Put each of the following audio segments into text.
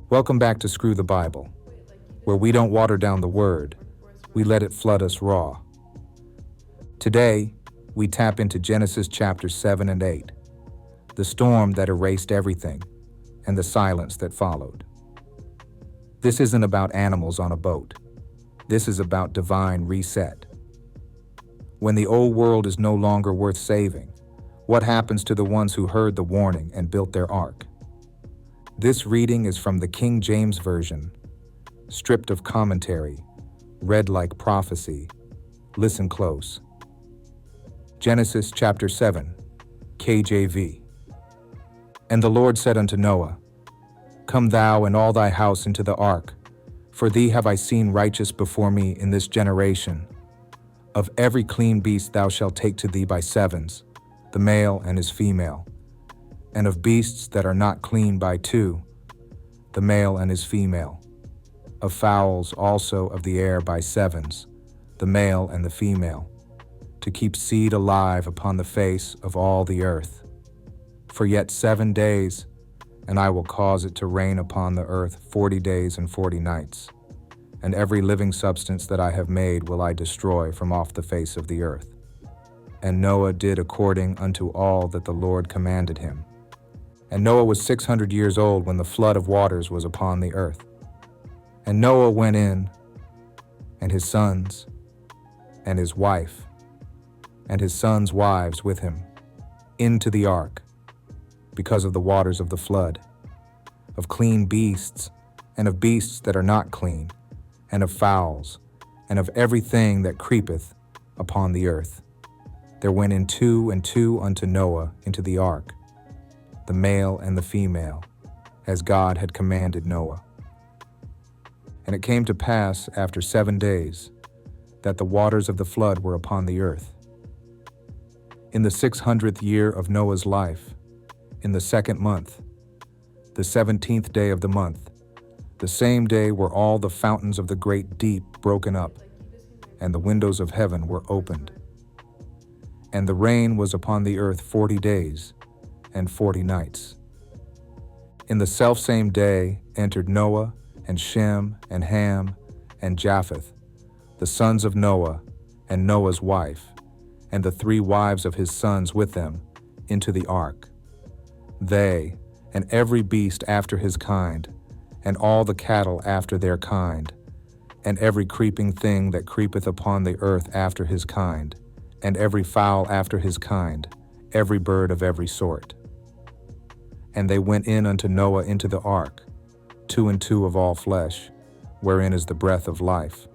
Welcome back to Screw the Bible, where we don't water down the word, we let it flood us raw. Today, we tap into Genesis chapters 7 and 8, the storm that erased everything, and the silence that followed. This isn't about animals on a boat. This is about divine reset. When the old world is no longer worth saving, what happens to the ones who heard the warning and built their ark? This reading is from the King James Version, stripped of commentary, read like prophecy. Listen close. Genesis chapter 7, KJV. And the Lord said unto Noah, Come thou and all thy house into the ark, for thee have I seen righteous before me in this generation. Of every clean beast thou shalt take to thee by sevens, the male and his female, and of beasts that are not clean by two, the male and his female, of fowls also of the air by sevens, the male and the female, to keep seed alive upon the face of all the earth. For yet 7 days, and I will cause it to rain upon the earth 40 days and 40 nights, and every living substance that I have made will I destroy from off the face of the earth. And Noah did according unto all that the Lord commanded him. And Noah was 600 years old when the flood of waters was upon the earth. And Noah went in, and his sons, and his wife, and his sons' wives with him, into the ark, because of the waters of the flood, of clean beasts, and of beasts that are not clean, and of fowls, and of everything that creepeth upon the earth. There went in 2 and 2 unto Noah into the ark, the male and the female, as God had commanded Noah. And it came to pass after 7 days that the waters of the flood were upon the earth. In the 600th year of Noah's life, in the 2nd month, the 17th day of the month, the same day were all the fountains of the great deep broken up, and the windows of heaven were opened. And the rain was upon the earth 40 days and 40 nights. In the selfsame day entered Noah and Shem and Ham and Japheth, the sons of Noah, and Noah's wife, and the 3 wives of his sons with them, into the ark. They, and every beast after his kind, and all the cattle after their kind, and every creeping thing that creepeth upon the earth after his kind, and every fowl after his kind, every bird of every sort. And they went in unto Noah into the ark, 2 and 2 of all flesh, wherein is the breath of life.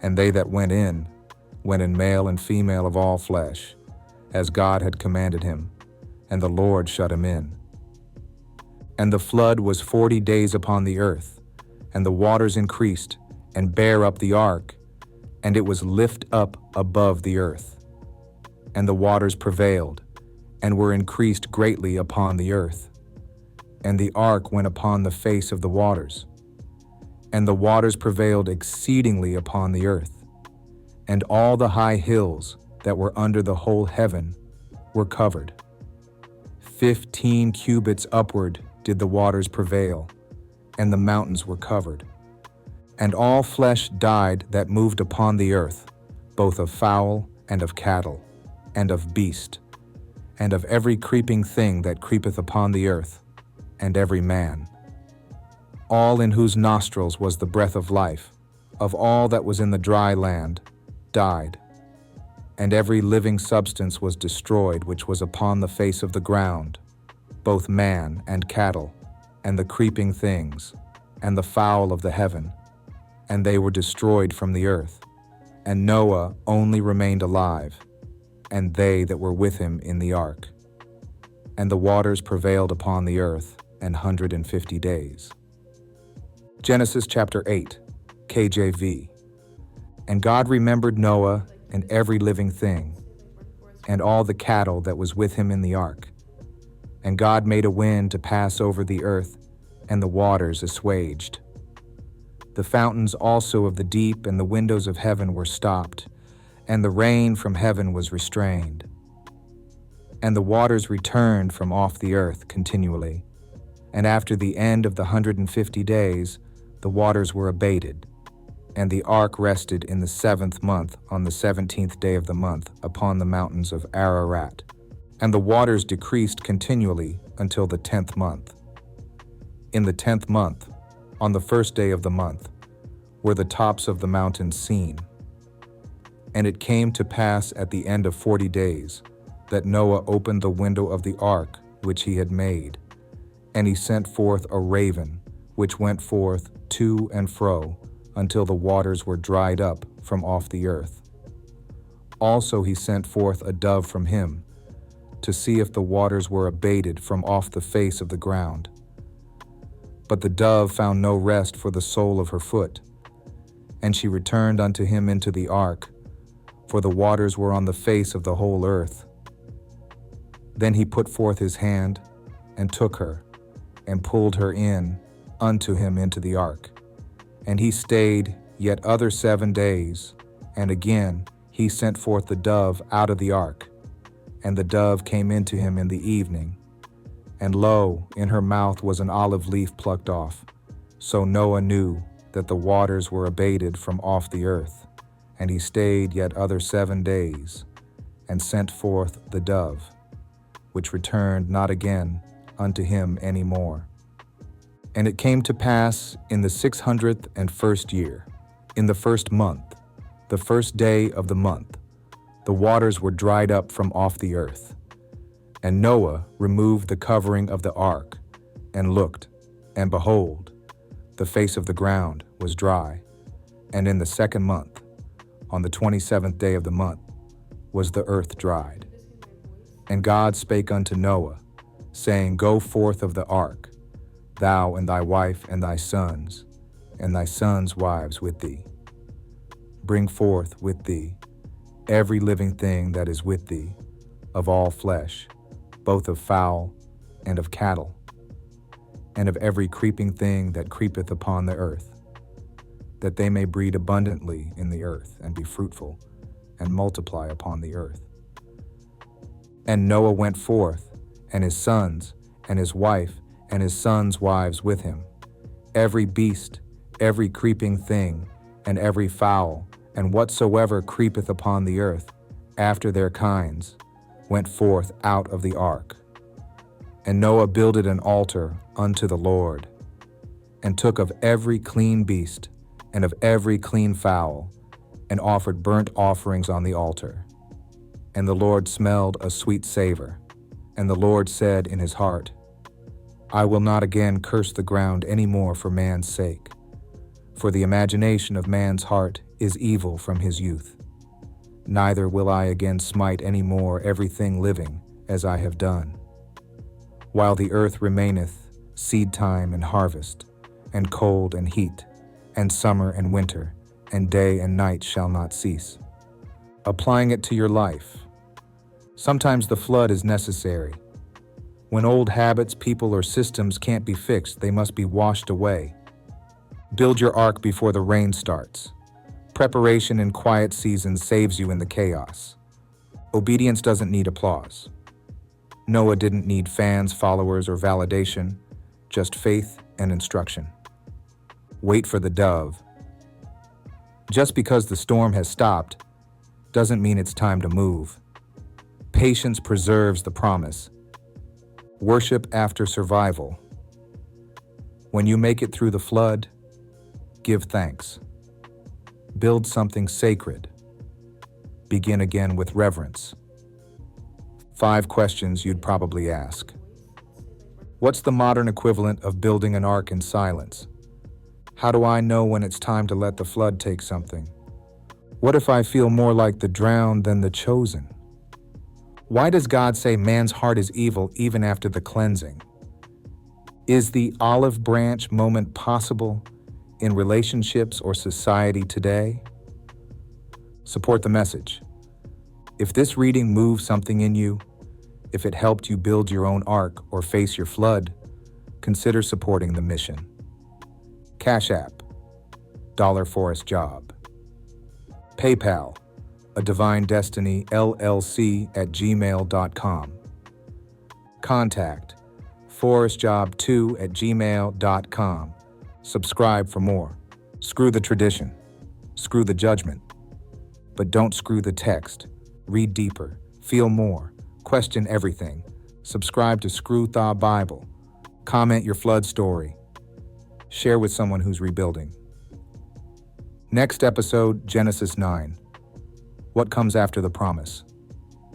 And they that went in male and female of all flesh, as God had commanded him, and the Lord shut him in. And the flood was 40 days upon the earth, and the waters increased, and bare up the ark, and it was lift up above the earth. And the waters prevailed, and were increased greatly upon the earth. And the ark went upon the face of the waters. And the waters prevailed exceedingly upon the earth. And all the high hills that were under the whole heaven were covered. 15 cubits upward did the waters prevail, and the mountains were covered. And all flesh died that moved upon the earth, both of fowl and of cattle, and of beast, and of every creeping thing that creepeth upon the earth, and every man. All in whose nostrils was the breath of life, of all that was in the dry land, died. And every living substance was destroyed which was upon the face of the ground, both man and cattle, and the creeping things, and the fowl of the heaven, and they were destroyed from the earth. And Noah only remained alive, and they that were with him in the ark. And the waters prevailed upon the earth 150 days. Genesis chapter 8, KJV. And God remembered Noah and every living thing, and all the cattle that was with him in the ark. And God made a wind to pass over the earth, and the waters assuaged. The fountains also of the deep and the windows of heaven were stopped, and the rain from heaven was restrained. And the waters returned from off the earth continually. And after the end of the 150 days, the waters were abated, and the ark rested in the 7th month on the 17th day of the month upon the mountains of Ararat. And the waters decreased continually until the 10th month. In the 10th month, on the 1st day of the month, were the tops of the mountains seen. And it came to pass at the end of 40 days that Noah opened the window of the ark which he had made, and he sent forth a raven, which went forth to and fro until the waters were dried up from off the earth. Also he sent forth a dove from him, to see if the waters were abated from off the face of the ground. But the dove found no rest for the sole of her foot, and she returned unto him into the ark, for the waters were on the face of the whole earth. Then he put forth his hand, and took her, and pulled her in unto him into the ark. And he stayed yet other 7 days, and again he sent forth the dove out of the ark. And the dove came into him in the evening, and lo, in her mouth was an olive leaf plucked off. So Noah knew that the waters were abated from off the earth. And he stayed yet other 7 days, and sent forth the dove, which returned not again unto him any more. And it came to pass in the 601st year, in the 1st month, the 1st day of the month, the waters were dried up from off the earth. And Noah removed the covering of the ark, and looked, and behold, the face of the ground was dry. And in the 2nd month, on the 27th day of the month, was the earth dried. And God spake unto Noah, saying, Go forth of the ark, thou and thy wife and thy sons wives with thee. Bring forth with thee every living thing that is with thee, of all flesh, both of fowl and of cattle, and of every creeping thing that creepeth upon the earth, that they may breed abundantly in the earth, and be fruitful, and multiply upon the earth. And Noah went forth, and his sons, and his wife, and his sons' wives with him. Every beast, every creeping thing, and every fowl, and whatsoever creepeth upon the earth, after their kinds, went forth out of the ark. And Noah builded an altar unto the Lord, and took of every clean beast, and of every clean fowl, and offered burnt offerings on the altar. And the Lord smelled a sweet savor. And the Lord said in his heart, I will not again curse the ground any more for man's sake, for the imagination of man's heart is evil from his youth. Neither will I again smite any more everything living as I have done. While the earth remaineth, seed time and harvest, and cold and heat, and summer and winter, and day and night shall not cease. Applying it to your life. Sometimes the flood is necessary. When old habits, people, or systems can't be fixed, they must be washed away. Build your ark before the rain starts. Preparation in quiet seasons saves you in the chaos. Obedience doesn't need applause. Noah didn't need fans, followers, or validation, just faith and instruction. Wait for the dove. Just because the storm has stopped doesn't mean it's time to move. Patience preserves the promise. Worship after survival. When you make it through the flood, give thanks. Build something sacred. Begin again with reverence. 5 questions you'd probably ask. What's the modern equivalent of building an ark in silence? How do I know when it's time to let the flood take something? What if I feel more like the drowned than the chosen? Why does God say man's heart is evil even after the cleansing? Is the olive branch moment possible in relationships or society today? Support the message. If this reading moved something in you, if it helped you build your own ark or face your flood, consider supporting the mission. Cash App, Dollar Forest Job. PayPal, A Divine Destiny LLC @gmail.com. Contact forestjob2@gmail.com. Subscribe for more. Screw the tradition. Screw the judgment. But don't screw the text. Read deeper. Feel more. Question everything. Subscribe to ScrewThaBible. Comment your flood story. Share with someone who's rebuilding. Next episode, Genesis 9. What comes after the promise?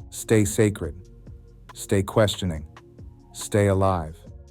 Stay sacred. Stay questioning. Stay alive.